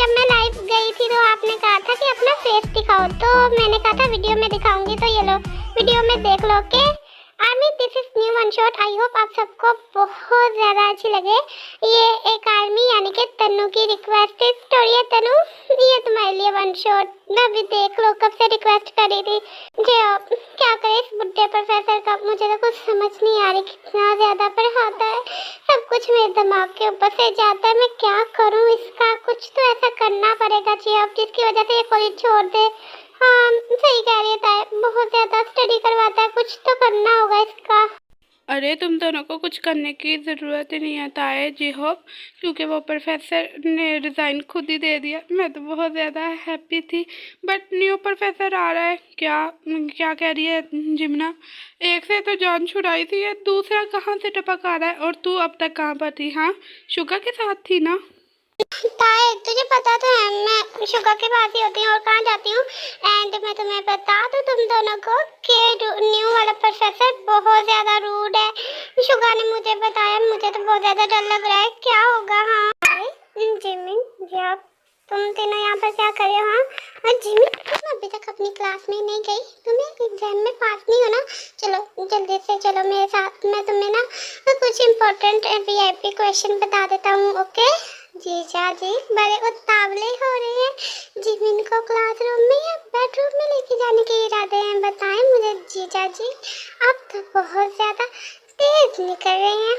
जब मैं लाइव गई थी तो आपने कहा था कि अपना फेस दिखाओ, तो मैंने कहा था वीडियो में दिखाऊंगी, तो ये लो वीडियो में देख लो। के army this is new one shot. I hope आप सबको बहुत ज़्यादा अच्छी लगे। ये एक आर्मी यानी कि तनु की रिक्वेस्टेड स्टोरी है। तनु, ये तुम्हारे लिए वन शॉट। मैं अभी देख लो कब से रिक्वेस्ट कर रही थी। क्या करे इस बुड्ढे प्रोफेसर का, मुझे तो कुछ समझ नहीं आ रही, कितना ज़्यादा पढ़ाता है, सब कुछ मेरे दिमाग के ऊपर से जाता है। मैं क्या करूँ इसका, कुछ तो ऐसा करना पड़ेगा जी अब जिसकी वजह से ये कॉलेज छोड़ दे। हाँ सही कह रही है, बहुत ज़्यादा स्टडी करवाता है, कुछ तो करना होगा इसका। अरे तुम दोनों को कुछ करने की ज़रूरत ही नहीं है ताए जी होप, क्योंकि वो प्रोफेसर ने रिज़ाइन खुद ही दे दिया। मैं तो बहुत ज़्यादा हैप्पी थी, बट न्यू प्रोफेसर आ रहा है। क्या क्या कह रही है जिम्ना? एक से तो जान छुड़ाई थी, ये दूसरा कहाँ से टपक आ रहा है? और तू अब तक कहाँ पर थी? हाँ, शुगा के साथ थी ना? ताए तुझे पता तो है मैं शुगा के पास ही होती हूँ और कहाँ जाती हूँ। एंड मैं तुम्हें बता दूँ तुम दोनों को कि न्यू वाला प्रोफेसर बहुत ज़्यादा रूड है। शुगा ने मुझे बताया, मुझे तो बहुत ज़्यादा डर लग रहा है, क्या होगा। हाँ जिमिन जी, आप तुम तीनों यहाँ पर क्या कर रहे हो? हाँ जिमिन, तुम अभी तक अपनी क्लास में नहीं गई, तुम्हें एग्जाम में पास नहीं होना। चलो जल्दी से चलो मेरे साथ, मैं तुम्हें ना कुछ इम्पोर्टेंट VIP क्वेश्चन बता देता हूँ। ओके जीजा जी बड़े उतावले हो रहे हैं। जिमिन को क्लासरूम में या बेडरूम में लेके जाने के इरादे हैं, बताएं मुझे जीजा जी। आप तो बहुत ज़्यादा तेज निकल रहे हैं।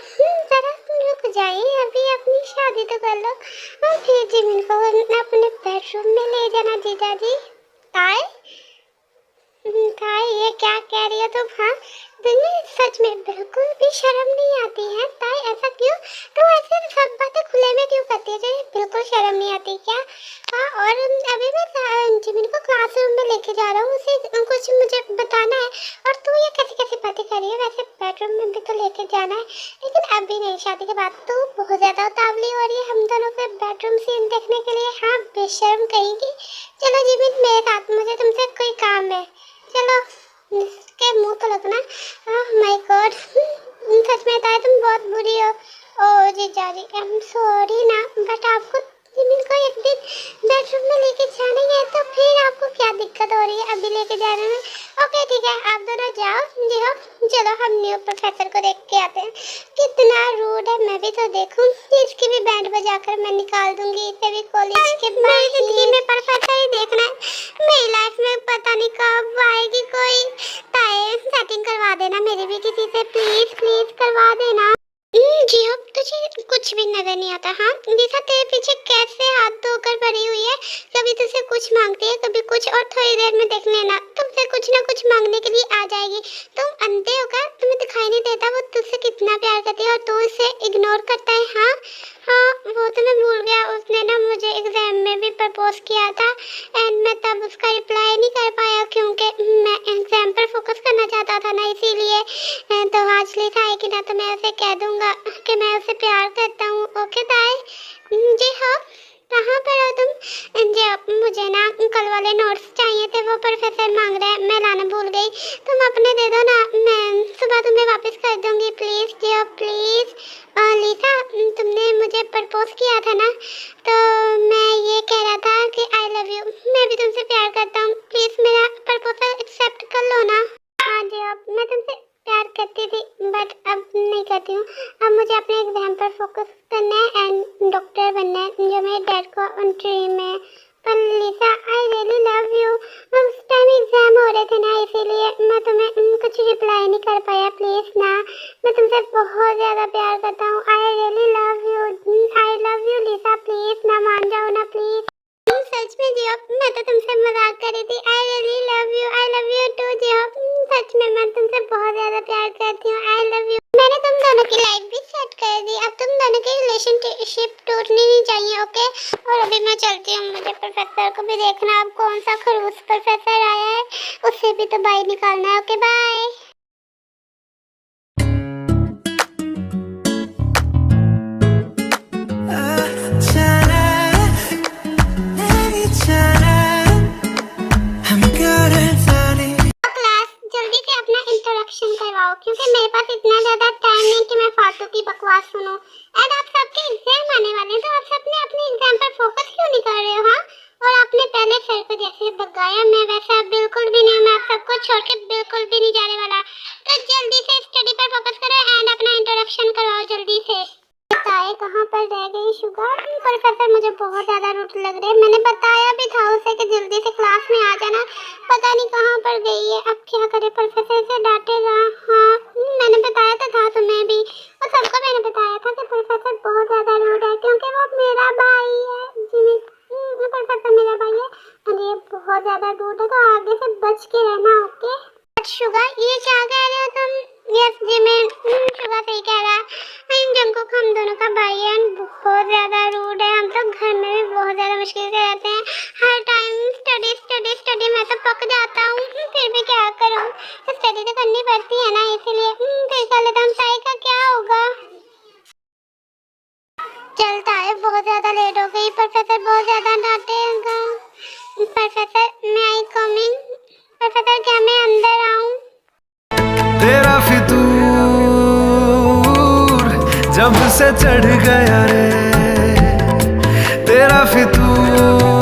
जरा रुक जाइए, अभी अपनी शादी तो कर लो और फिर जिमिन को अपने बेडरूम में ले जाना जीजा जी। ताई ताई ये क्या कह रही है तुम? हाँ तुम्हें सच में बिल्कुल भी शर्म नहीं आती है ताई? ऐसा क्यों? तुम ऐसे सब बातें खुले में क्यों करती है? बिल्कुल शर्म नहीं आती क्या? हाँ और अभी मैं जिमिन को क्लासरूम में लेके जा रहा हूँ, उसे कुछ मुझे बताना है। और तू ये कैसी कैसी बातें कर रही है? वैसे बेडरूम में भी तो लेके जाना है, लेकिन अभी नहीं, शादी के बाद। तो बहुत ज़्यादा उतावली हो रही है हम दोनों के बेडरूम सीन देखने के लिए। हाँ बेशर्म कहेंगी। चलो जिमिन मेरे साथ, मुझे तुमसे कोई काम है, चलो। इसके मुंह तो लगना। माय गॉड, सच में ताई तुम बहुत बुरी हो। ओ जीजा जी आई एम सॉरी ना, बट आपको जिमिन को एक दिन बेडरूम में लेके जाना है, तो फिर आपको क्या दिक्कत हो रही है अभी लेके जाने में? ओके ठीक है, आप दोनों जाओ जी हो। चलो हम न्यू प्रोफेसर को देख के आते हैं, कितना रूड है। मैं भी तो देखूं, इसकी भी बैंड बजा कर मैं निकाल दूंगी इसे भी कॉलेज के बाहर। जिंदगी में प्रोफेसर ही देखना है, मेरी लाइफ में पता नहीं कब आएगी कोई। ताए सेटिंग करवा देना मेरी भी किसी से, प्लीज प्लीज करवा देना। जी अब तुझे कुछ भी नजर नहीं आता। हाँ दिशा तेरे पीछे कैसे हाथ धोकर पड़ी हुई है, कभी तुझसे कुछ मांगती है कभी कुछ, और थोड़ी देर में देख लेना तुमसे कुछ ना कुछ मांगने के लिए आ जाएगी। तुम अंधे हो क्या? तुम्हें दिखाई नहीं देता वो तुझसे कितना प्यार करती है और तू उसे इग्नोर करता है? हाँ हाँ वो तो मैं भूल गया, उसने ना मुझे एग्जाम में भी प्रपोज किया था एंड मैं तब उसका रिप्लाई नहीं कर पाया क्योंकि मैं एग्जाम पर फोकस करना चाहता था ना, इसीलिए। तो आज लिखा है कि ना, तो मैं उसे कह दूंगा कि मैं उसे प्यार करता हूँ। ओके ताई जी हाँ, कहाँ पर हो तुम? जी मुझे ना कल वाले नोट्स चाहिए थे, वो प्रोफेसर मांग रहा है, मैं लाना भूल गई, तुम अपने दे दो ना, मैं सुबह तुम्हें वापस कर दूंगी प्लीज़ जी प्लीज़। लीसा तुमने मुझे प्रपोज किया था ना, तो मैं ये कह रहा था कि आई लव यू, मैं भी तुमसे प्यार करता हूँ, प्लीज़ मेरा प्रपोजल एक्सेप्ट कर लो ना। हाँ जी मैं तुमसे प्यार करती थी बट अब नहीं करती हूँ, अब मुझे अपने एग्जाम पर फोकस करना है एंड डॉक्टर बनना है जो मेरे डैड को ड्रीम है। पर लिसा आई रियली लव यू, उस टाइम एग्जाम हो रहे थे ना, इसीलिए मैं तुम्हें कुछ रिप्लाई नहीं कर पाया। प्लीज़ ना, मैं तुमसे बहुत ज़्यादा प्यार करता हूँ, आई really love you Lisa, please ना मान जाओ ना प्लीज़। सच में जियो, मैं तो तुमसे मजाक कर रही थी। I really love you too जियो, सच में मैं तुमसे बहुत ज्यादा प्यार करती हूँ, आई लव यू। मैंने तुम दोनों की लाइफ भी सेट कर दी, अब तुम दोनों की रिलेशनशिप टूटनी नहीं चाहिए। ओके और अभी मैं चलती हूँ, मुझे प्रोफेसर को भी देखना, अब कौन सा खड़ूस प्रोफेसर आया है, उससे भी तो बाई निकालना है। Okay bye. क्योंकि मेरे पास इतना ज्यादा टाइम नहीं कि मैं फालतू की बकवास सुनूं। एंड आप सबके एग्जाम आने वाले हैं, तो आप सबने अपने एग्जाम पर फोकस क्यों नहीं नहीं कर रहे हो हाँ? और आपने पहले सर को जैसे भगाया, मैं वैसा बिल्कुल भी नहीं, मैं आप सबको छोड़ के बिल्कुल भी नहीं जाने वाला। तो जल्दी से स्टडी पर फोकस करो एंड अपना इंट्रोडक्शन करवाओ जल्दी से। बताए कहाँ पर रह गई शुगर? प्रोफेसर मुझे बहुत ज्यादा रूट लग रहे हैं। मैंने बताया भी था उसे कि जल्दी से क्लास में आ जाना, पता नहीं कहाँ पर गई है। अब क्या करे, प्रोफेसर से डांटेगा। हाँ मैंने बताया तो था तुम्हें भी, और सबको मैंने बताया था कि प्रोफेसर बहुत ज्यादा रूड है, क्योंकि वो मेरा भाई है। जिमी प्रोफेसर मेरा भाई है और ये बहुत ज्यादा रूड है, तो आगे से बच के रहना ओके। शुगर ये क्या कह रहे हो तुम? यस जिमी, शुगर सही कह रहा है। जंकुक हम दोनों का भाई है, बहुत ज्यादा रूड है। हम तो घर में भी बहुत ज्यादा मुश्किल से रहते हैं, हर टाइम स्टडी स्टडी स्टडी। मैं तो पक जाता हूँ, फिर भी क्या करूँ, स्टडी तो करनी पड़ती है ना, इसीलिए फिर कर लेता हूँ। साई का क्या होगा? चलता है, बहुत ज्यादा लेट हो गई, प्रोफेसर बहुत ज्यादा डांटेगा। प्रोफेसर मैं आई कमिंग? प्रोफेसर क्या मैं अंदर आऊँ? तेरा फितूर जब से चढ़ गया रे, तेरा फितूर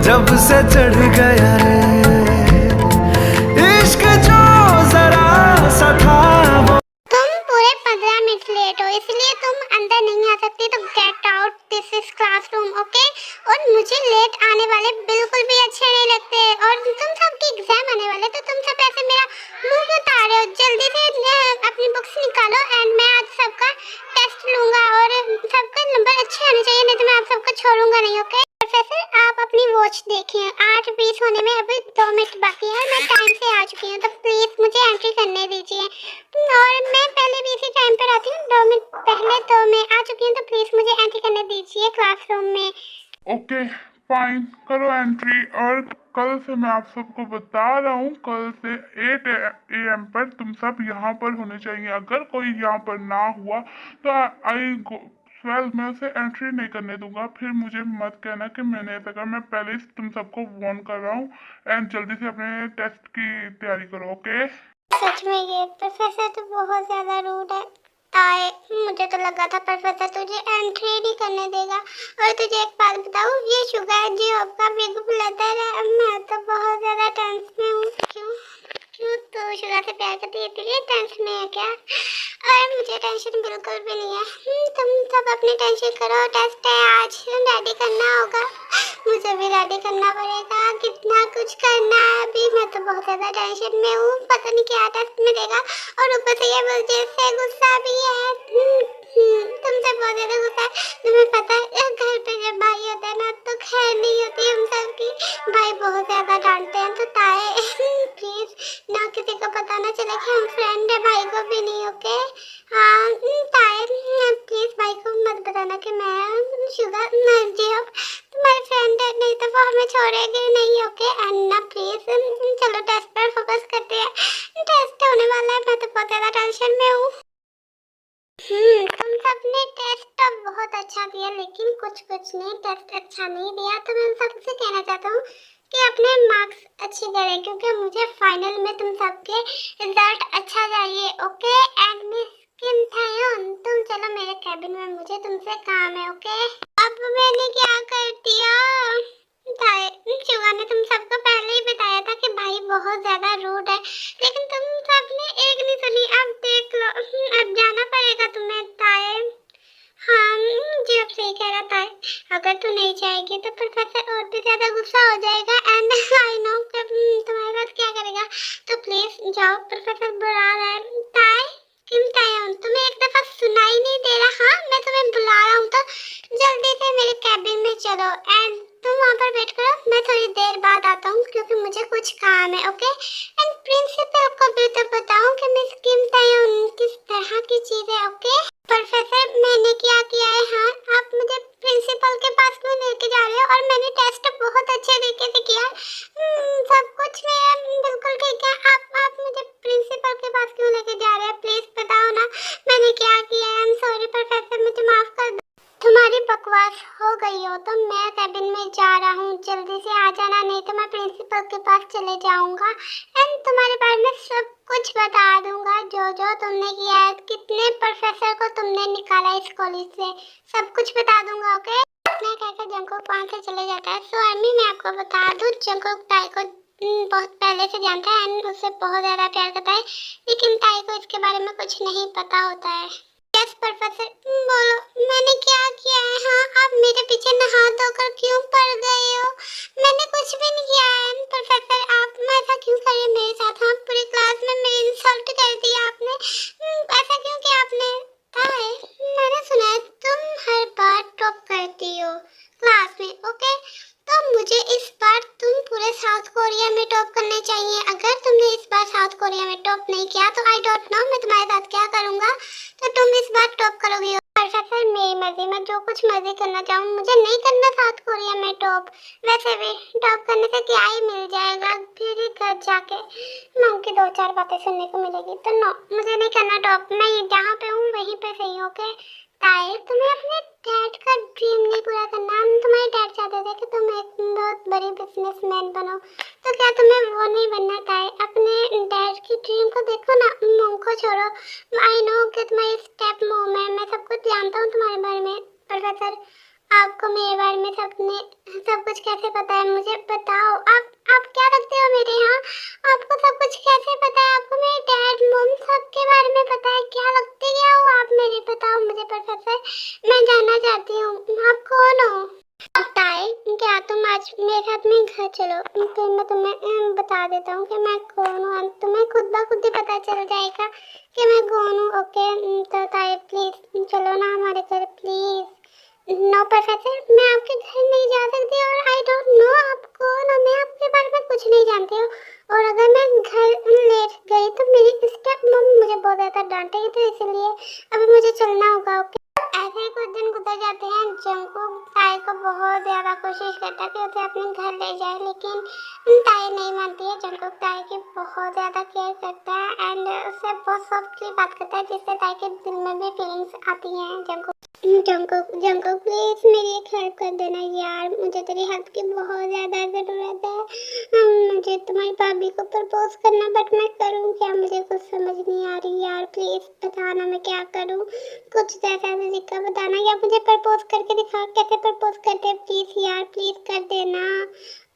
जब से चढ़ गया रे, इश्क जो जरा सा था वो। तुम पूरे 15 मिनट लेट हो, इसलिए तुम अंदर नहीं आ सकती, तो get out, this is classroom okay. और मुझे लेट आने वाले बिल्कुल भी अच्छे नहीं लगते, और तुम सबकी एग्जाम आने वाले, तो तुम सब ऐसे मेरा मुंह बता रहे हो। जल्दी से अपनी बुक्स निकालो एंड मैं आज सबका टेस्ट लूंगा, और सबका नंबर अच्छे आने चाहिए, नहीं तो मैं आप सबको छोड़ूंगा नहीं ओके। प्रोफेसर आप अपनी वॉच देखिए, 8:20 होने में अभी 2 मिनट बाकी है, मैं टाइम से आ चुकी हूँ, तो प्लीज मुझे एंट्री करने दीजिए। और मैं पहले भी इसी टाइम पर आती हूँ, 2 मिनट पहले तो मैं आ चुकी हूँ, तो प्लीज मुझे एंट्री करने दीजिए क्लासरूम में। ओके फाइन, करो एंट्री। और कल से मैं आप सबको बता रहा हूँ, कल से 8 AM पर तुम सब यहाँ पर होने चाहिए। अगर कोई यहाँ पर ना हुआ तो आई गो वेल, मैं उसे एंट्री नहीं करने दूंगा। फिर मुझे मत कहना कि मैंने ऐसा कहा। मैं पहले ही तुम सबको वार्न कर रहा हूँ, एंड जल्दी से अपने टेस्ट की तैयारी करो ओके। सच में ये प्रोफेसर तो बहुत ज्यादा रूड है। आए, मुझे तो लगा था प्रोफेसर तुझे एंट्री नहीं करने देगा। और तुझे एक बात बताऊं, ये शुगर जी आपका बिग ब्रदर है, मैं तो बहुत ज्यादा टेंशन में हूँ। क्यों क्यों तो शुगर से प्यार करती है इसलिए टेंशन में है क्या? अरे मुझे टेंशन बिल्कुल भी नहीं है। तुम सब अपनी टेंशन करो, टेस्ट है आज, रेडी करना होगा, मुझे भी रेडी करना पड़ेगा, कितना कुछ करना है अभी। मैं तो बहुत ज्यादा टेंशन में हूँ, पता नहीं क्या टेस्ट में देगा, और ऊपर से ये मुझे से गुस्सा भी है। तुमसे बहुत ज्यादा गुस्सा है, तुम्हें पता है घर पे जब भाई होता है ना तो खैर नहीं होती हम सबकी। भाई बहुत ज्यादा डांटते हैं, तो ताए प्लीज ना किसी को पता ना चले कि हम फ्रेंड है, भाई को भी नहीं ओके। हाँ ताए प्लीज भाई को मत बताना कि मैं शुगर जी अब तुम्हारे फ्रेंड है, नहीं तो वो हमें छोड़ेंगे नहीं ओके। अन्ना प्लीज चलो टेस्ट पर फोकस करते हैं, टेस्ट होने वाला है, मैं तो बहुत ज्यादा टेंशन में हूँ। तुम सबने टेस्ट तो बहुत अच्छा दिया, लेकिन कुछ ने टेस्ट अच्छा नहीं दिया, तो मैं सबसे कहना चाहता हूँ कि अपने मार्क्स अच्छे करें, क्योंकि मुझे फाइनल में तुम सबके रिजल्ट अच्छा चाहिए ओके। एंड मिस किम थायोन, तुम चलो मेरे कैबिन में, मुझे तुमसे काम है ओके। अब मैंने क्या कर दिया? शुगा ने तुम सबको पहले ही बताया था कि भाई बहुत ज्यादा रूड है, लेकिन तुम सबने एक नहीं सुनी। अब देख लो, अब जाना पड़ेगा तुम्हें ताए। हाँ जी अब सही कह रहा ताए, अगर तू नहीं जाएगी तो प्रोफेसर और भी ज्यादा गुस्सा हो जाएगा, एंड आई नो तुम्हारे साथ क्या करेगा। तो प्लीज जाओ, प्रोफेसर बुला रहा है। ताए किम ताए, तुम्हें एक दफा सुनाई नहीं दे रहा? हाँ मैं तुम्हें बुला रहा हूँ, तो जल्दी से मेरे कैबिन में चलो, एंड तुम वहाँ पर वेट करो, मैं थोड़ी देर बाद आता हूँ, क्योंकि मुझे कुछ काम है ओके। एंड प्रिंसिपल को भी तो बताऊँ कि मिस किम तायोन किस तरह की चीज है ओके। प्रोफेसर मैंने क्या किया है? हाँ आप मुझे प्रिंसिपल के पास क्यों लेके जा रहे हो? और मैंने टेस्ट बहुत अच्छे तरीके से किया, सब कुछ में बिल्कुल ठीक है, आप मुझे प्रिंसिपल के पास क्यों लेके जा रहे हैं? प्लीज बताओ ना मैंने क्या किया है। आई एम सॉरी प्रोफेसर, मुझे माफ कर दो। तुम्हारी बकवास हो गई हो तो मैं कैबिन में जा रहा हूँ, जल्दी से आ जाना, नहीं तो मैं प्रिंसिपल के पास चले जाऊँगा, एंड तुम्हारे बारे में सब कुछ बता दूंगा, जो जो तुमने किया है, कितने प्रोफेसर को तुमने निकाला इस कॉलेज से, सब कुछ बता दूंगा ओके। मैं जंगकुक वहाँ से चले जाता है। सो अम्मी मैं आपको बता दूँ, जंगकुक ताई को बहुत पहले से जानता है एंड उससे बहुत ज़्यादा प्यार करता है, लेकिन ताई को इसके बारे में कुछ नहीं पता होता है। यस प्रोफेसर, बोलो मैंने क्या किया है? हाँ, आप मेरे पीछे नहा धोकर क्यों पड़ गए हो? मैंने कुछ भी नहीं किया है प्रोफेसर, आप ऐसा क्यों कर रहे हैं मेरे साथ? हाँ, पूरी क्लास में मेरी इंसल्ट कर दी आपने, ऐसा क्यों किया आपने? ताई, मैंने सुना है तुम हर बार टॉप करती हो क्लास में, ओके? तो मुझे इस बार तुम पूरे साउथ कोरिया में टॉप करने चाहिए। अगर तुमने इस बार साउथ कोरिया में टॉप नहीं किया तो आई डोंट नो मैं तुम्हारे साथ क्या करूँगा। तो तुम इस बार टॉप करोगी। प्रोफेसर मेरी मर्जी, मैं जो कुछ मर्जी करना चाहूँ, मुझे नहीं करना साउथ कोरिया में टॉप। वैसे भी टॉप करने से क्या ही मिल जाएगा, फिर ही घर जाके मॉम की 2-4 बातें सुनने को मिलेगी। तो नो, मुझे नहीं करना टॉप, मैं जहाँ पे हूँ वहीं पे सही, ओके? ताई, तुम्हें अपने डैड का ड्रीम नहीं पूरा करना। तुम्हारे डैड चाहते थे कि तुम एक बहुत बड़ी बिजनेसमैन बनो, तो क्या तुम्हें वो नहीं बनना? ताई, अपने डैड की ड्रीम को देखो ना, मॉम को छोड़ो। आई नो कि तुम्हारी स्टेप मॉम है, मैं सब कुछ जानता हूँ तुम्हारे बारे में। प्रोफेसर, आपको मेरे बारे में सब कुछ कैसे पता है? मुझे बताओ। आप क्या रखते हो मेरे यहाँ? आपको सब कुछ कैसे पता है? आपको मेरे डैड मॉम सबके बारे में पता है? क्या लगते क्या हो आप मेरे? बताओ मुझे प्रोफेसर, मैं जानना चाहती हूँ, आप कौन हो? ताई, क्या तुम आज मेरे साथ में घर चलो, फिर मैं तुम्हें बता देता हूँ कि मैं कौन हूँ। तुम्हें खुद ब खुद ही पता चल जाएगा कि मैं कौन हूँ, ओके? तो ताई प्लीज चलो ना हमारे घर, प्लीज। नो प्रोफेसर, मैं आपके घर नहीं जा सकती और आई डोंट नो आप कौन हो, मैं आपके बारे में कुछ नहीं जानती हूँ। और अगर मैं घर लेट गई तो मेरी स्टेप मॉम मुझे बहुत ज़्यादा डांटेगी, तो इसलिए अभी मुझे चलना होगा, ओके? ऐसे ही कुछ दिन गुजर जाते हैं। जंगकुक ताई को बहुत ज़्यादा कोशिश करता है कि उसे अपने घर ले जाए, लेकिन ताई नहीं मानती है। जंगकुक ताई की बहुत ज़्यादा केयर करता है एंड उससे बहुत सॉफ्टली बात करता है, जिससे ताई के दिल में भी फीलिंग्स आती हैं। जंगकुक प्लीज मेरी एक हेल्प कर देना यार, मुझे तेरी हेल्प की बहुत ज़्यादा ज़रूरत है। मुझे तुम्हारी भाभी को प्रपोज करना, बट मैं करूँ क्या? मुझे कुछ समझ नहीं आ रही यार, प्लीज़ बताना मैं क्या करूँ? कुछ ऐसा तरीका बताना, या मुझे प्रपोज करके दिखा कैसे प्रपोज करते, प्लीज़ यार, प्लीज़ कर देना।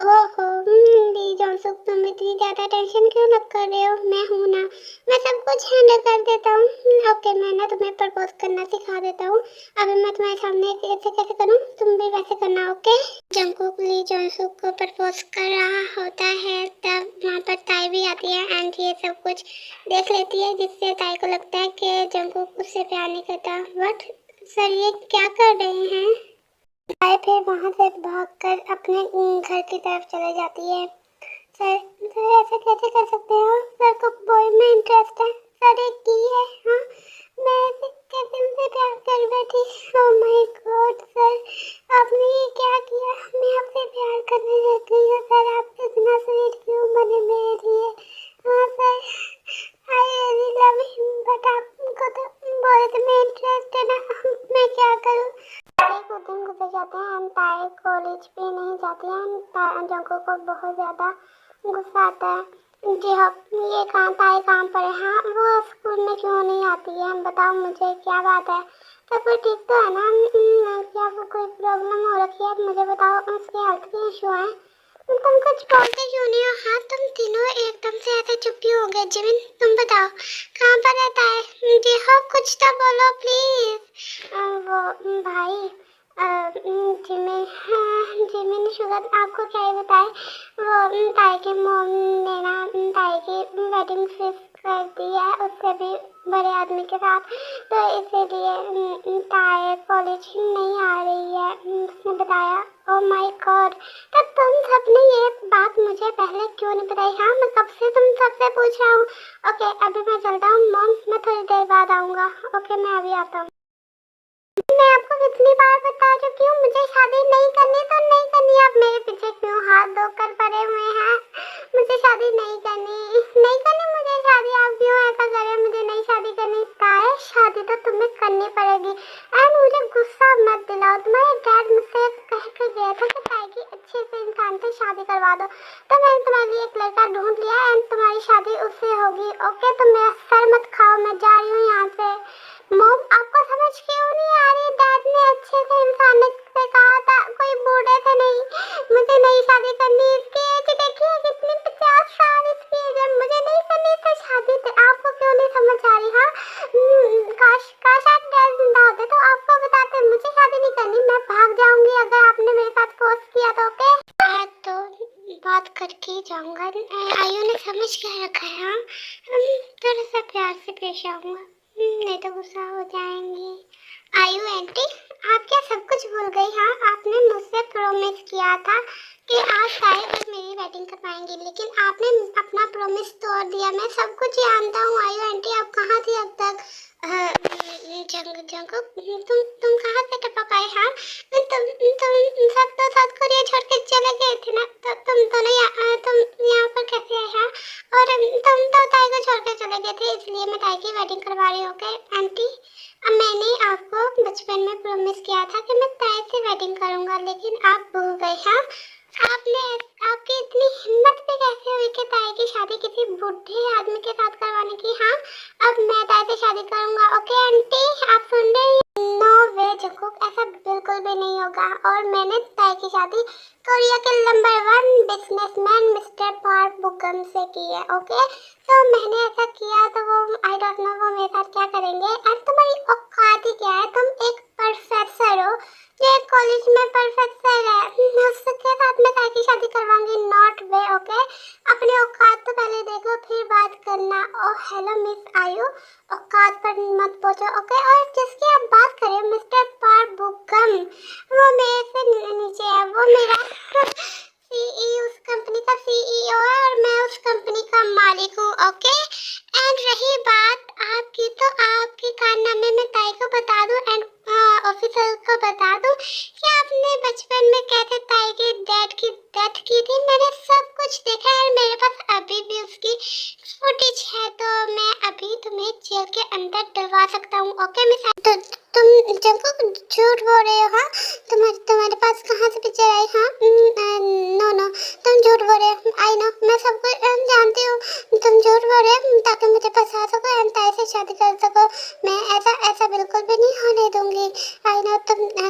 ओहो ली जॉनसुक, तुम इतनी ज़्यादा टेंशन क्यों लग कर रहे हो? मैं हूँ ना, मैं सब कुछ हैंडल कर देता हूँ, ओके? मैं ना तुम्हें प्रपोज करना सिखा देता हूँ। अभी मैं तुम्हारे सामने कैसे कैसे करूँ, तुम भी वैसे करना, ओके? जंगकुक ली जॉनसुक को प्रपोज कर रहा होता है, तब वहाँ पर ताई भी आती है एंड ये सब कुछ देख लेती है, जिससे ताई को लगता है कि जंगकुक उससे प्यार नहीं करता। बट सर ये क्या कर रहे हैं? ताई फिर वहाँ से भागकर अपने घर की तरफ चले जाती है। सर ऐसा कैसे कर सकते हो? सर को बॉय में इंटरेस्ट है, सर एक की है। हाँ, मैं कैसे उनसे प्यार कर बैठी? ओह माय गॉड सर, आपने ये क्या किया? मैं आपसे प्यार करने लग गई हूँ सर, आप इतना स्वीट क्यों बने मेरे लिए? हाँ sir, I really love him, but आपको तो बॉयज में इंटरेस्ट है ना, मैं क्या करूँ? कुछ दिन गुजर जाते हैं एंड ताई कॉलेज भी नहीं जाती है। जंगकुक को बहुत ज़्यादा गुस्सा आता है। जी हाँ, ये ताई काम पर है। हाँ, वो स्कूल में क्यों नहीं आती है? बताओ मुझे क्या बात है? सब कुछ ठीक तो है ना? क्या वो कोई प्रॉब्लम हो रखी है? मुझे बताओ, उसके हेल्थ के इशू है? तुम कुछ बोलते क्यों नहीं हो? हाँ, तुम तीनों एकदम से ऐसे चुप क्यों हो गए? जिमिन तुम बताओ कहाँ पर रहता है? जी हाँ, कुछ तो बोलो प्लीज। वो भाई जिमिन शुगर, आपको क्या ही बताए, वो ताई की मॉम ने ना ताई की वेडिंग फिक्स कर दी है, उससे भी बड़े आदमी के साथ, तो इसीलिए ताई कॉलेज नहीं आ रही है, उसने बताया। ओह माय गॉड, तो तुम सबने ये बात मुझे पहले क्यों नहीं बताई? हाँ, मैं कब से तुम सबसे पूछ रहा हूँ। ओके, अभी मैं चलता हूँ मॉम, मैं थोड़ी देर बाद आऊँगा। ओके, मैं अभी आता हूँ। मैं आपको कितनी बार बता चुकी हूँ, मुझे शादी नहीं करनी तो नहीं करनी। आप मेरे पीछे क्यों हाथ धोकर पड़े हुए हैं? मुझे शादी नहीं करनी, नहीं करनी मुझे शादी। आप क्यों ऐसा कर रहे हैं? मुझे नहीं शादी करनी। ताई, शादी तो तुम्हें करनी पड़ेगी एंड मुझे गुस्सा मत दिलाओ। तुम्हारे डैड मुझसे कह कर गया था कि ताई की अच्छे से इंसान से शादी करवा दो, तो मैंने तुम्हारे लिए एक लड़का ढूंढ लिया एंड तुम्हारी शादी उससे होगी, ओके? तो मेरा सर मत खाओ, मैं जा रही हूँ यहाँ से। मॉम, आपको समझ क्यों नहीं आ रही? डैड ने अच्छे से इंसान से कहा था, कोई बूढ़े से नहीं, मुझे नई शादी करनी। इसकी एज देखिए कितनी, 50 साल इसकी एज है। मुझे नहीं करनी इससे शादी। आपको क्यों नहीं समझ आ रही? हाँ, काश आप डैड जिंदा होते तो आपको बताते। मुझे शादी नहीं करनी, मैं भाग जाऊंगी अगर आपने मेरे साथ फोर्स किया तो। ओके, तो बात करके ही जाऊंगा। आयु ने समझ क्या रखा है? हाँ, थोड़ा सा प्यार से पेश आऊंगा, नहीं तो गुस्सा हो जाएंगे। आयु आंटी, आप क्या सब कुछ भूल गई? हाँ, आपने मुझसे प्रॉमिस किया था कि आप ताए और मेरी वेडिंग करवाएंगे, लेकिन आपने अपना प्रॉमिस तोड़ दिया। मैं सब कुछ जानता हूँ आयु आंटी, आप कहाँ थी अब तक? जंग तुम कहाँ से टपक आए? हाँ, तुम सब तो साउथ कोरिया छोड़ के चले गए थे ना, तो तुम यहाँ पर कैसे आए? हाँ, और तुम तो ताई को छोड़ के चले गए थे, इसलिए मैं ताई की वेडिंग करवा रही हूँ। ओके आंटी, अब मैंने आपको बचपन में प्रॉमिस किया था कि मैं ताई से वेडिंग करूँगा, लेकिन आप भूल गए। हाँ, आपकी इतनी हिम्मत भी कैसे हुई कि ताई की शादी किसी बूढ़े आदमी के साथ करवाने की? हाँ, अब मैं ताई से शादी करूंगा। ओके आंटी, आप सुन रही हैं? नो वे जंकुक, ऐसा बिल्कुल भी नहीं होगा। और मैंने ताई की शादी कोरिया के नंबर 1 बिजनेसमैन मिस्टर पार्क बुकम से की है। ओके, तो मैंने ऐसा किया तो वो आई डोंट नो वो मेरे साथ क्या करेंगे। और तुम्हारी औकात ही क्या है? तुम एक प्रोफेसर हो, ये कॉलेज में प्रोफेसर है, उसके साथ मैं ताई की शादी करवाऊंगी? Not way. ओके, अपनी औकात तो पहले देखो फिर बात करना। ओ हेलो मिस आयु, औकात पर मत पहुंचो। ओके, और जिसकी आप बात करें मिस्टर पारबुकम, वो मेरे से नीचे है। वो मेरा सीईओ, उस कंपनी का सीईओ है और मैं उस कंपनी का मालिक हूँ। ओके, एंड रही बात आपकी, तो आपके कारनामे में ताई को बता दूं एंड ऑफिसर को बता दूं कि आपने बचपन में कैसे ताई के डैड की डेथ की थी। मैंने सब कुछ देखा है, मेरे पास अभी भी उसकी फुटेज है, तो मैं अभी तुम्हें जेल के अंदर डलवा सकता हूँ। ओके मिस, तो तुम जंकुक झूठ बोल रहे हो? हाँ, तुम्हारे पास कहाँ से पिक्चर आई? हाँ, नो तुम झूठ बोल रहे हो। आई नो, मैं सब कुछ जानती हूँ। तुम झूठ बोल रहे हो ताकि मुझे फंसा सको एंड ताई से शादी कर सको। मैं ऐसा बिल्कुल भी नहीं होने दूंगी। आई नो,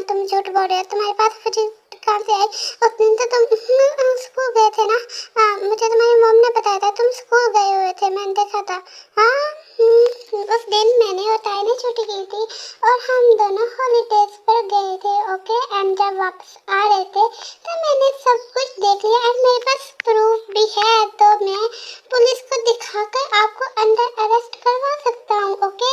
तुम झूठ बोल रहे हो। तुम्हारे पास फुटेज कहाँ से आई? उस दिन तो तुम स्कूल गए थे ना? मुझे तुम्हारी मॉम ने बताया था, तुम स्कूल गए हुए थे, मैंने देखा था। हाँ, उस दिन मैंने और ताई ने छुट्टी की थी और हम दोनों हॉलीडेज पर गए थे। ओके, एंड जब वापस आ रहे थे तो मैंने सब कुछ देख लिया और मेरे पास प्रूफ भी है, तो मैं पुलिस को दिखाकर आपको अंदर अरेस्ट करवा सकता हूँ। ओके,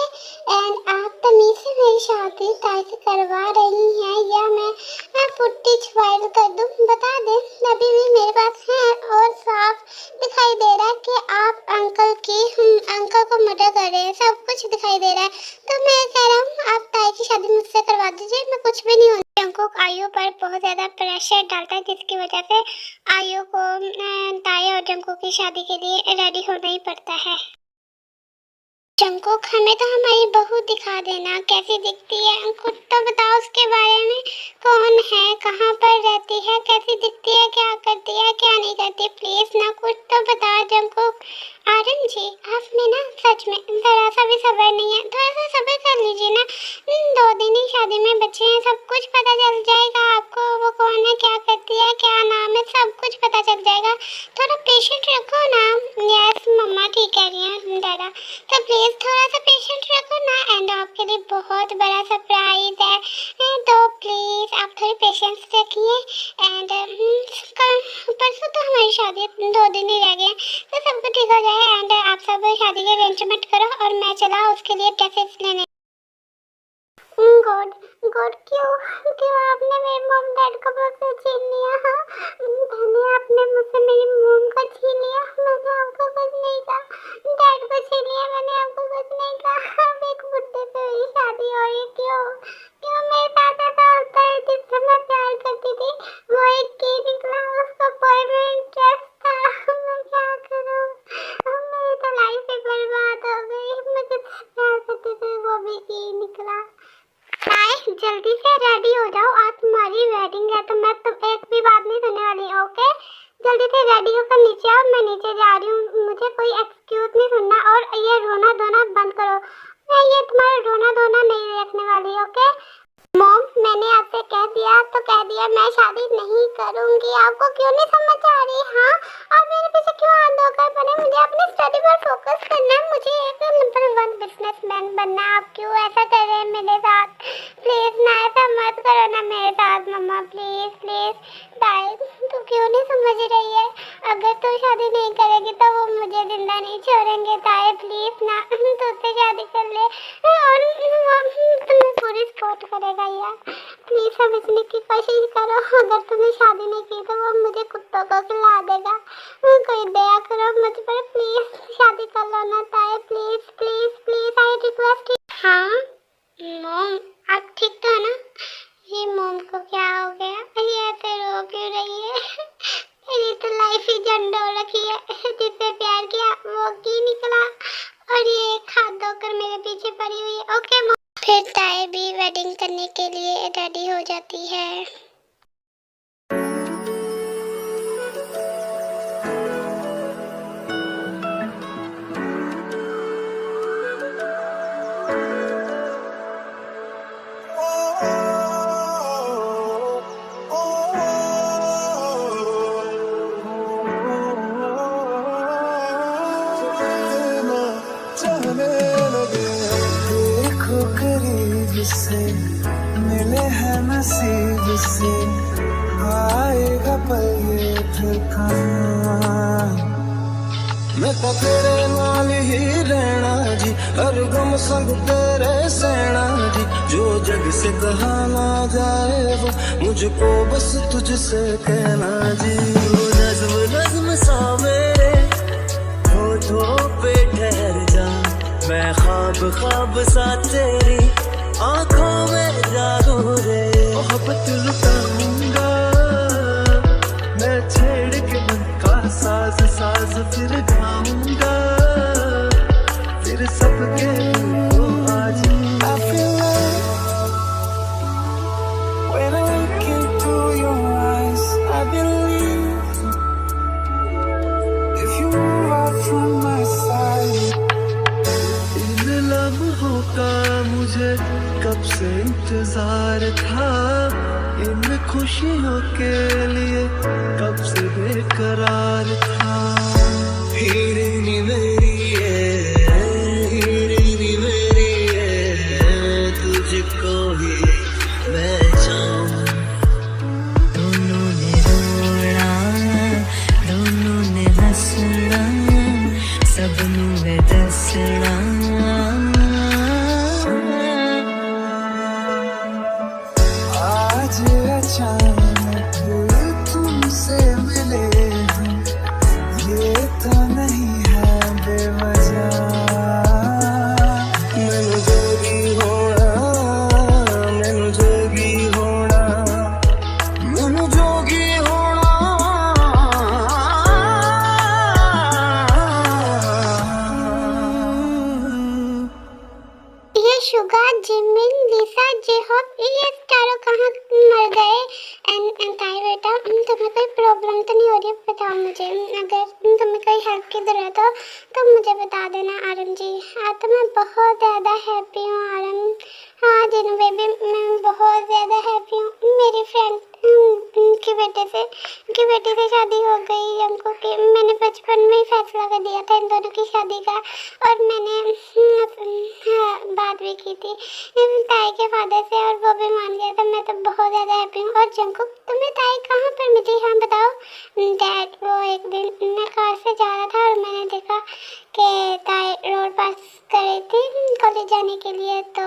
एंड आप तमीज से मेरी शादी ताई से करवा रही हैं या मैं फुटेज वायरल कर दूँ? बता दें, अभी भी मेरे पास है और साफ दिखाई दे रहा है कि आप अंकल को मर्डर कर रहे हैं। सब कुछ दिखाई दे रहा है, तो मैं कह रहा हूँ आप ताई की शादी मुझसे करवा दीजिए, मैं कुछ भी नहीं हूँ। जंकुक आयु पर बहुत ज़्यादा प्रेशर डालता है, जिसकी वजह से आयु को ताई और जंकुक की शादी के लिए रेडी होना ही पड़ता है। जंकुक, हमें तो हमारी बहू दिखा देना, कैसी दिखती है खुद तो बताओ उसके बारे में। कौन है, कहाँ पर रहती है, कैसी दिखती है, क्या करती है, क्या नहीं करती? प्लीज ना कुछ तो बताओ जंकुक। आर्यन जी, आप में ना सच में जरा सा भी सब्र नहीं है, थोड़ा सा सब्र कर लीजिए ना। 2 दिन ही शादी में बचे हैं, सब कुछ पता चल जाएगा आपको। वो कौन है, क्या करती है, क्या नाम है, सब कुछ पता चल जाएगा। थोड़ा पेशेंट रखो ना। यस मम्मा, ठीक कह रही हैं दादा, तो प्लीज थोड़ा सा पेशेंट रखो ना। एंड आपके लिए बहुत बड़ा सरप्राइज है, तो प्लीज आप थोड़ी पेशेंस रखिए। एंड परसों तो हमारी शादी 2 दिन ही रह गए, तो सब कुछ ठीक हो जाए। एंड आप सब शादी के अरेंजमेंट करो और मैं चला उसके लिए ड्रेसेस लेने। गॉड क्यों आपने मेरे मॉम डैड को मुझसे छीन लिया? हाँ, मैंने आपने मुझसे मेरी मॉम को छीन लिया, मैंने आपको कुछ नहीं कहा। डैड को छीन लिया, मैंने आपको कुछ नहीं कहा। अब एक बुड्ढे से मेरी शादी हो रही, क्यों मेरे साथ ऐसा होता है? जिससे मैं प्यार करती थी वो एक की निकला, उसको कोई में इंटरेस्ट था। मैं क्या करूँ? मेरी तो लाइफ ही बर्बाद हो गई। मैं जिससे प्यार करती थी वो भी की निकला। हाय, जल्दी से रेडी हो जाओ, आज तुम्हारी वेडिंग है, तो मैं तुम एक भी बात नहीं सुनने वाली। ओके, जल्दी से रेडी होकर नीचे आओ, मैं नीचे जा रही हूँ, मुझे कोई एक्सक्यूज नहीं सुनना। और ये रोना धोना बंद करो, मैं ये तुम्हारा रोना धोना नहीं देखने वाली। ओके, मॉम, मैंने आपसे कह दिया तो कह दिया, मैं शादी नहीं करूंगी। आपको क्यों नहीं समझ आ रही? हाँ, आप मेरे पीछे क्यों हाथ धोकर पड़े? मुझे अपनी स्टडी पर फोकस करना है, मुझे एक नंबर 1 बिजनेसमैन बनना है। आप क्यों ऐसा कर रहे हैं मेरे साथ? प्लीज ना ऐसा मत करो ना मेरे साथ मम्मा, प्लीज प्लीज। ताई, तू क्यों नहीं समझ रही है? अगर तू शादी नहीं करेगी तो वो मुझे जिंदा नहीं छोड़ेंगे। ताई प्लीज ना, तुझसे शादी कर ले और तुम्हें पूरी सपोर्ट करेगा यार। प्लीज समझने की कोशिश करो। अगर तुमने शादी नहीं की तो वो मुझे कुत्तों को खिला देगा। कोई दया करो मुझ पर, प्लीज शादी कर लो ना ताई, please please please, I request. हाँ मॉम, आप ठीक तो है ना? ये मॉम को क्या हो गया? ये ऐसे रो क्यों रही है? मेरी तो लाइफ ही झंड हो रखी है। जिससे प्यार किया वो की निकला और ये हाथ धोकर मेरे पीछे पड़ी हुई है। Okay mom. फिर ताई भी वेडिंग करने के लिए रेडी हो जाती है। देखो करीब से, मिले हैं नसीब से, आएगा पल ये फिर कहाँ। मैं तो तेरे नाल ही रहना जी, हर गम संग तेरे सहना जी। जो जग से कहा ना जाए वो मुझको बस तुझसे कहना जी। नज़्म नज़्म सा मेरे होठों पे ठहर जा, मैं ख्वाब ख्वाब सा तेरी आंखों में जागो रे। मोहब्बत लुटाऊंगा मैं, छेड़ के मन का साज साज फिर गाऊंगा, फिर सबके दिल को आज। I feel like when I look into your eyes, I believe if you move out from my side। इन लम्हों का मुझे कब से इंतजार था, इन खुशियों के लिए कब से बेकरार था। हीरे मेरी है, तुझको ही मैं चाहूं। दोनों ने रोना, दोनों ने हंसना, सबनों में दसना। आज अचानक तुमसे मिले हम, ये तो नहीं है बेवजह। मैनू जोगी होना, मैनू जोगी होना, मैनू जोगी होना। ये शुगा, जिमिन, लिसा, जेहोप, ये चारों कहाँ मर गए? एंड ताई बेटा, तुम्हें कोई प्रॉब्लम तो नहीं हो रही? बताओ मुझे। अगर तुम्हें कोई हेल्प की ज़रूरत हो तो मुझे बता देना आरम जी। आज तो मैं बहुत ज़्यादा हैप्पी हूँ आरम। हाँ जिनू बेबी, मैं बहुत ज़्यादा हैप्पी हूँ। मेरी फ्रेंड की बेटे से शादी हो गई हमको, कि मैंने बचपन में ही फैसला कर दिया था इन दोनों की शादी का, और मैंने बात भी की थी ताई के फादर से और वो भी मान गया था। मैं तो बहुत ज़्यादा हैप्पी हूँ। और जंकुक, तुम्हें ताई कहाँ पर मिली? हाँ बताओ। डैड, वो एक दिन मैं कार से जा रहा था और मैंने देखा कि ताई रोड पास कर रही थी कॉलेज जाने के लिए, तो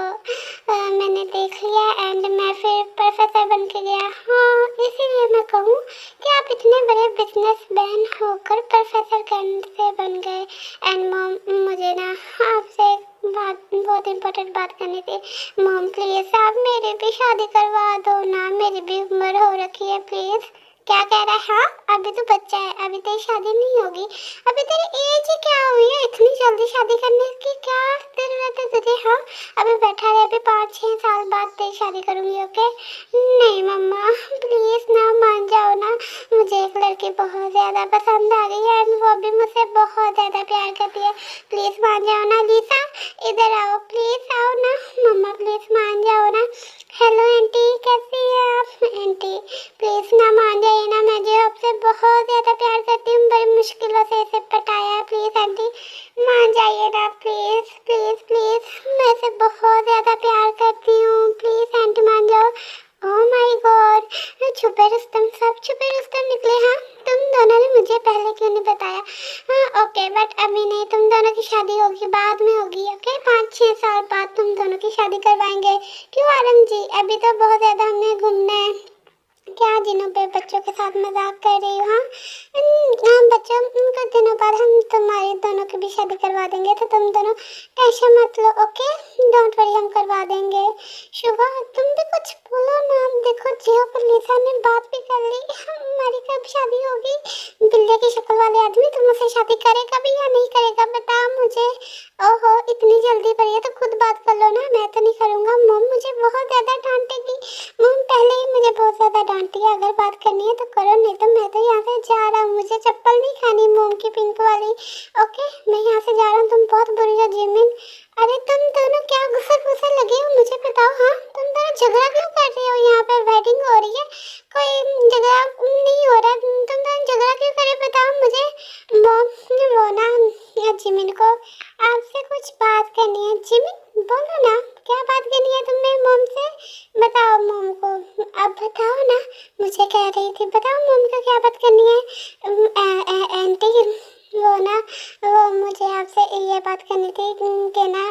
मैंने देख लिया एंड मैं फिर प्रोफेसर बन के गया। हाँ, इसीलिए मैं कहूँ कि आप इतने बड़े बिजनेसमैन होकर प्रोफेसर कैसे बन गए। एंड मॉम, मुझे ना आपसे बहुत इम्पोर्टेंट बात करनी थी। मॉम प्लीज़ आप मेरी भी शादी करवा दो ना, मेरी भी उम्र हो रखी है प्लीज़। क्या कह रहा है? हाँ, अभी तो बच्चा है, अभी तेरी शादी नहीं होगी। अभी तेरी एज ही क्या हुई है इतनी जल्दी शादी करने की? क्या जरूरत है तुझे? हाँ, अभी बैठा रहे, अभी 5-6 साल बाद तेरी शादी करूँगी। ओके? नहीं मम्मा प्लीज़ ना, मान जाओ ना। मुझे एक लड़की बहुत ज़्यादा पसंद आ रही है एंड वो भी मुझसे बहुत ज़्यादा प्यार करती है। प्लीज़ मान जाओ ना। लिसा, इधर आओ, प्लीज़ आओ ना। मम्मा प्लीज़ मान जाओ ना। हेलो आंटी, कैसी है आप? आंटी प्लीज ना मान जाइए ना, मैं जो आपसे बहुत ज्यादा प्यार करती हूँ, बड़ी मुश्किलों से इसे पटाया है। प्लीज आंटी मान जाइए ना, प्लीज प्लीज प्लीज, मैं इसे बहुत ज्यादा प्यार करती हूँ। प्लीज आंटी मान जाओ। ओह माय गॉड, छुपे रुस्तम, सब छुपे रुस्तम निकले। हाँ, तुम दोनों ने मुझे पहले क्यों नहीं बताया? हाँ ओके, बट अभी नहीं, तुम दोनों की शादी होगी, बाद में होगी। ओके, 5-6 साल बाद तुम दोनों की शादी करवाएंगे। क्यों आरम जी, अभी तो बहुत ज्यादा हमने घूमना है। क्या दिनों पे बच्चों के साथ मजाक कर रही हो? हाँ बच्चों, कुछ दिनों बाद हम तुम्हारी दोनों की भी शादी करवा देंगे, तो तुम दोनों टेंशन मत लो। ओके, डोंट वरी, हम करवा देंगे। शुभा तुम भी कुछ बोलो ना। देखो जियो पर लिसा ने बात भी कर ली, हमारी कब शादी होगी? बिल्ली की शक्ल वाले आदमी, तुम मुझसे शादी करेगा भी या नहीं करेगा, बताओ मुझे। ओहो, इतनी जल्दी पर ये तो खुद बात कर लो ना। मैं तो नहीं करूँगा, मम्मी मुझे बहुत ज्यादा डांटेगी। मम्मी पहले ही मुझे बहुत ज्यादा डांटी है। अगर बात करनी है तो करो, नहीं तो मैं तो यहाँ से जा रहा हूँ। मुझे चप्पल नहीं खानी मोम की पिंक वाली। ओके, मैं यहाँ से जा रहा हूँ। तुम बहुत बुरी हो जिमिन। अरे तुम दोनों क्या गुस्से लगे हो, मुझे बताओ। हाँ, तुम दोनों झगड़ा क्यों कर रहे हो? यहाँ पे वेडिंग हो रही है, कोई झगड़ा नहीं हो रहा। तुम दोनों झगड़ा क्यों करे, बताओ मुझे। मोम वो ना, जिमिन को आपसे कुछ बात करनी है। जिमिन बोलो ना, क्या बात करनी है तुम्हें मोम से? बताओ मोम को, अब बताओ ना, मुझे कह रही थी। बताओ मोम को क्या बात करनी है? आंटी वो ना, वो मुझे आपसे ये बात करनी थी कि ना,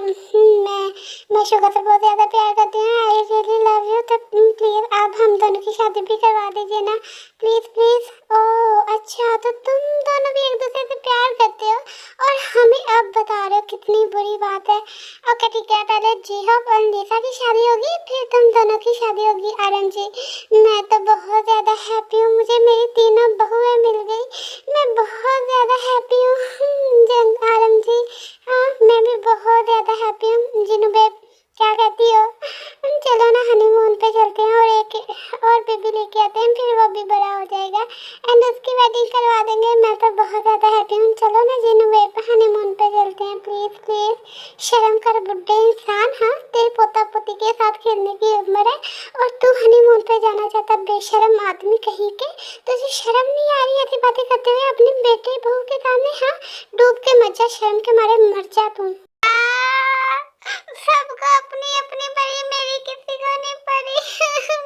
मैं शुगर से बहुत ज़्यादा प्यार करती हूँ। आई रियली लव यू। तो प्लीज़ आप हम दोनों की शादी भी करवा दीजिए ना, प्लीज़ प्लीज़। ओह अच्छा, तो तुम दोनों भी एक दूसरे से प्यार करते हो और हमें अब बता रहे हो, कितनी बुरी बात है। ओके ठीक है, पहले जीहोप और लिसा की शादी होगी, फिर तुम दोनों की शादी होगी। आरम जी मैं तो बहुत ज़्यादा हैप्पी हूँ, मुझे मेरी तीनों बहुएं मिल गई। मैं बहुत ज़्यादा हैप्पी हूँ। आरम जी हाँ, मैं भी बहुत ज़्यादा हैप्पी हूँ। जिनू बेब क्या कहती हो? चलो ना हनीमून पे चलते हैं और एक और बेबी लेके आते हैं, फिर वो भी बड़ा हो जाएगा एंड उसकी वेडिंग करवा देंगे। मैं तो बहुत ज़्यादा हैप्पी हूँ। चलो ना जिनू बेब हनीमून पे चलते हैं, प्लीज़ प्लीज़। शर्म कर बुड्ढे इंसान। हाँ, तेरे पोता पोती के साथ खेलने की उम्र है और तू हनीमून पे जाना चाहता, बेशरम आदमी कहीं के। तुझे शर्म नहीं आ रही ऐसी बातें करते हुए अपने बेटे बहू के सामने? हाँ, डूब के मर जा, शर्म के मारे मर जा तू। सबको अपनी अपनी पड़ी, मेरी किसी को नहीं पड़ी।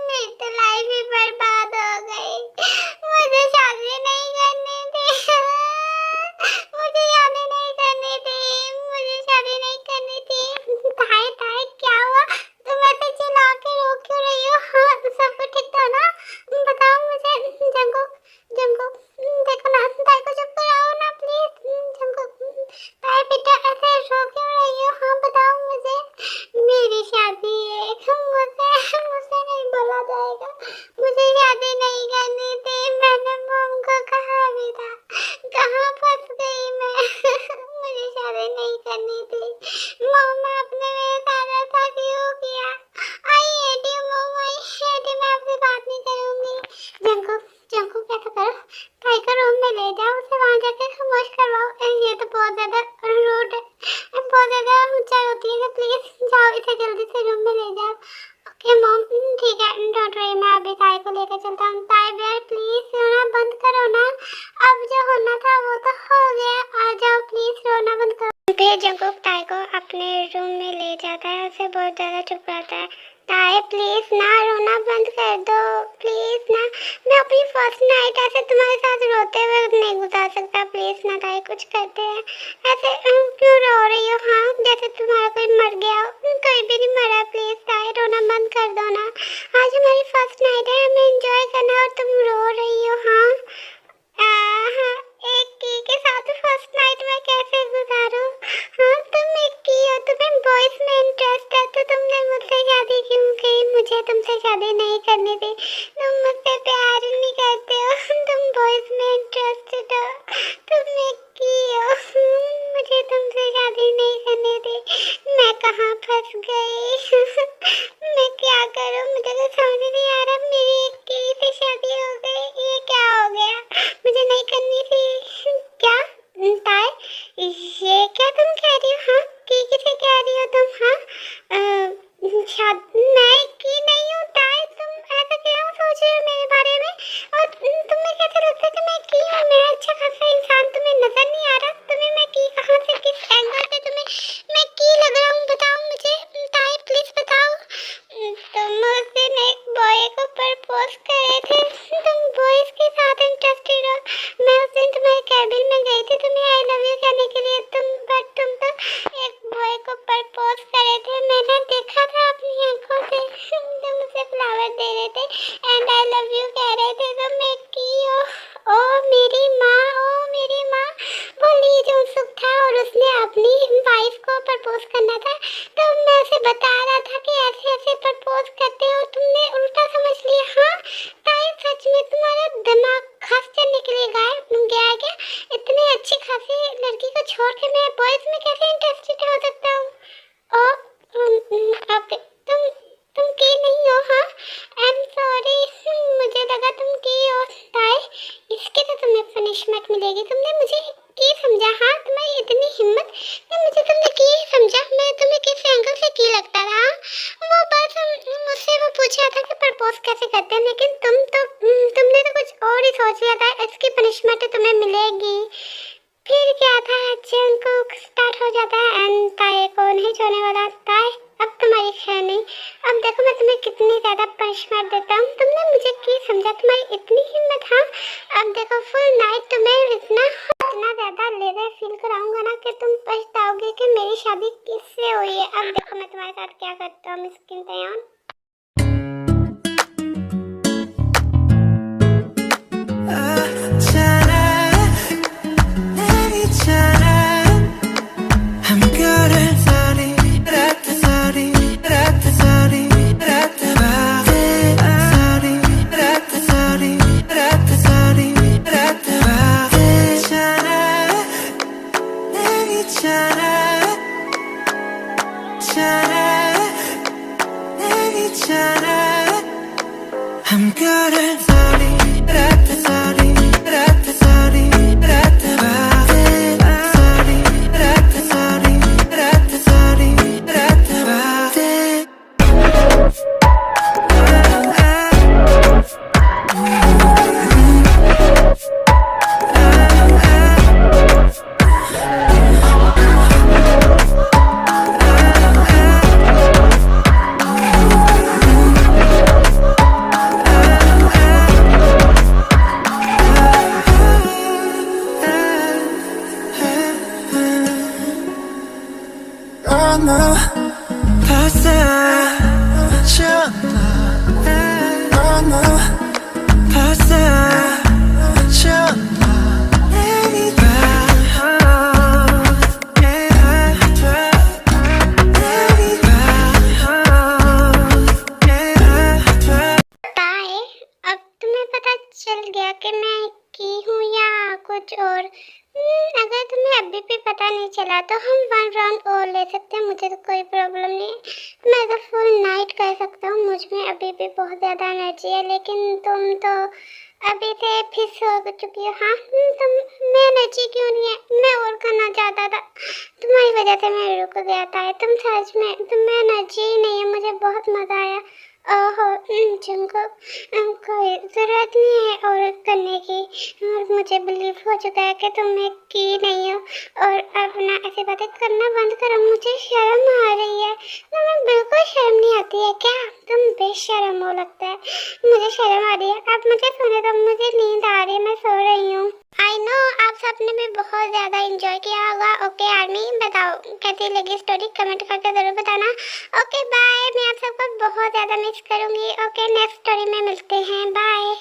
मेरी तो लाइफ ही बर्बाद हो गई। मुझे शादी नहीं करनी थी। मुझे शादी नहीं करनी थी। मुझे शादी नहीं करनी थी। ताए ताए क्या हुआ? तुम ऐसे चिल्ला के रो क्यों रही हो? हाँ, सब कुछ ठीक था ना? बताओ मुझे। जंगो जंगो देखो ना, ताए को चुप कराओ ना प्लीज। जंगो ताए बेटा ऐसे रो क्यों रही हो? हाँ बताओ मुझे। मेरी शादी है, मुझसे नहीं बोला जाएगा। मुझे शादी नहीं करनी थी। मैंने मॉम को कहा भी था। कहाँ फंस गई मैं। मुझे शादी नहीं करनी थी। मॉम आपने मेरे साथ ऐसा क्यों किया? I hate you mom, I hate you. मैं आपसे बात नहीं करूँगी। जंगो जंगो कैसा करो, ताई को रूम में ले जाओ, उसे वहाँ जाके खामोश करवाओ। ये तो बहुत ज़्यादा रूड है, बहुत ज़्यादा ऊंचाई होती है। प्लीज़ जाओ, इसे जल्दी से रूम में ले जाओ। ओके मॉम, ठीक है, डोंट वरी, मैं अभी ताई को लेकर चलता हूँ। ताई बेर प्लीज़ रोना बंद करो ना। अब जो होना था वो तो हो गया, आ जाओ प्लीज़, रोना बंद करो। फिर जंगुक ताई को अपने रूम में ले जाता है, उसे बहुत ज़्यादा चुप कराता है। ताई प्लीज ना रोना बंद कर दो, प्लीज ना। मैं अपनी फर्स्ट नाइट ऐसे तुम्हारे साथ रोते हुए नहीं गुजार सकता। प्लीज ना ताई, कुछ करते हैं। ऐसे क्यों रो रही हो? हाँ, जैसे तुम्हारा कोई मर गया हो। कोई भी नहीं मरा। प्लीज ताई, रोना बंद कर दो ना। आज हमारी फर्स्ट नाइट है, हमें एंजॉय करना और तुम रो रही हो। हाँ हाँ, एक की के साथ फर्स्ट नाइट में कैसे गुजारूं? हाँ, तुम एक की हो, तुम्हें बॉयज में इंटरेस्ट है, तो तुमने मुझसे शादी क्यों की? मुझे तुमसे शादी नहीं करनी थी। तुम मुझसे प्यार नहीं करते हो, तुम बॉयज में इंटरेस्टेड हो। तुम एक की हो, मुझे तुमसे शादी नहीं करनी थी। मैं कहाँ फंस गई? मैं क्या करूँ? मुझे तो समझ नहीं आ रहा। मेरी एक की से शादी हो गई, अच्छा खासा इंसान तुम्हें नजर नहीं आ रहा? तुम्हें मैं की कहाँ से किस एंगल से तुम्हें मैं की लग रहा हूँ? बताओ मुझे, ताई प्लीज बताओ। तुम उस दिन एक बॉय को प्रपोज करे थे, तुम बॉयज के साथ इंटरेस्टेड हो। मैं उस दिन तुम्हारे कैबिन में गई थी तुम्हें आई लव यू कहने के लिए, तुम तो एक बॉय को प्रपोज करे थे, मैंने देखा था अपनी आंखों से। तुम मुझे फ्लावर दे रहे थे एंड आई लव यू कह रहे थे, तो मैं की ओ मेरी माँ, वो ली जोनसुक था और उसने अपनी वाइफ को प्रपोज करना था, तो मैं उसे बता रहा था कि ऐसे ऐसे प्रपोज करते हो, तुमने उल्टा समझ लिया। हाँ ताई, सच में तुम्हारा दिमाग खास करने के लिए गया है क्या? इतनी अच्छी खासी लड़की को छोड़ के मैं बॉयज में कैसे इंटरेस्टेड हो सकता हूँ? ओके, तुम की नहीं हो? हाँ आई एम सॉरी, मुझे लगा तुम की हो। ताई, इसके तो तुम्हें पनिशमेंट मिलेगी। तुमने मुझे की समझा? हाँ तुम्हारी इतनी हिम्मत, तो मुझे तुमने की समझा? मैं तुम्हें किस एंगल से की लगता था? वो बस मुझसे वो पूछ रहा था कि प्रपोज कैसे करते हैं, लेकिन तुमने तो कुछ और ही सोच लिया था। इसकी पनिशमेंट तुम्हें मिलेगी। फिर क्या था, जंगकुक स्टार्ट हो जाता है एंड ताई को नहीं छोड़ने वाला। ताई, अब तुम्हारी खैर नहीं, अब देखो मैं तुम्हें कितनी ज्यादा पनिशमेंट देता हूँ। तुमने मुझे की समझा? तुम्हारी इतनी हिम्मत? हाँ अब देखो फुल नाइट तुम्हें इतना ज्यादा लेजर फील कराऊंगा ना कि तुम पछताओगे कि मेरी शादी किससे हुई है। अब देखो मैं तुम्हारे साथ क्या करता हूँ, मिस्किन तैयार। हम करें सारी रात सारी रात सारी रात बातें, सारी रात सारी रात सारी रात बातें। चल गया कि मैं की हूँ या कुछ और। अगर तुम्हें अभी भी पता नहीं चला तो हम 1 राउंड और ले सकते हैं, मुझे तो कोई प्रॉब्लम नहीं है। मैं तो फुल नाइट कर सकता हूँ, मुझ में अभी भी बहुत ज़्यादा एनर्जी है, लेकिन तुम तो अभी से फिस हो चुकी हो। हाँ तुम में एनर्जी क्यों नहीं है? मैं और करना चाहता था, तुम्हारी वजह से मैं रुक गया था। तुम सच में, तुम्हें एनर्जी ही नहीं है। मुझे बहुत मज़ा आया। ओहो जंगकुक, कोई ज़रूरत नहीं है और करने की, और मुझे बिलीव हो चुका है कि तुमने की नहीं हो। और अब ना ऐसी बातें करना बंद करो, मुझे शर्म आ रही है। तुम्हें बिल्कुल शर्म नहीं आती है क्या? तुम बेशर्म हो लगता है, मुझे शर्म आ रही है। अब मुझे सोने दो, मुझे नींद आ रही है, मैं सो रही हूँ। आई नो आप सबने भी बहुत ज़्यादा एंजॉय किया होगा। ओके आर्मी, बताओ कैसी लगी स्टोरी, कमेंट करके ज़रूर बताना। ओके बाय, मैं आप सबको बहुत ज़्यादा मिस करूँगी। ओके नेक्स्ट स्टोरी में मिलते हैं, बाय।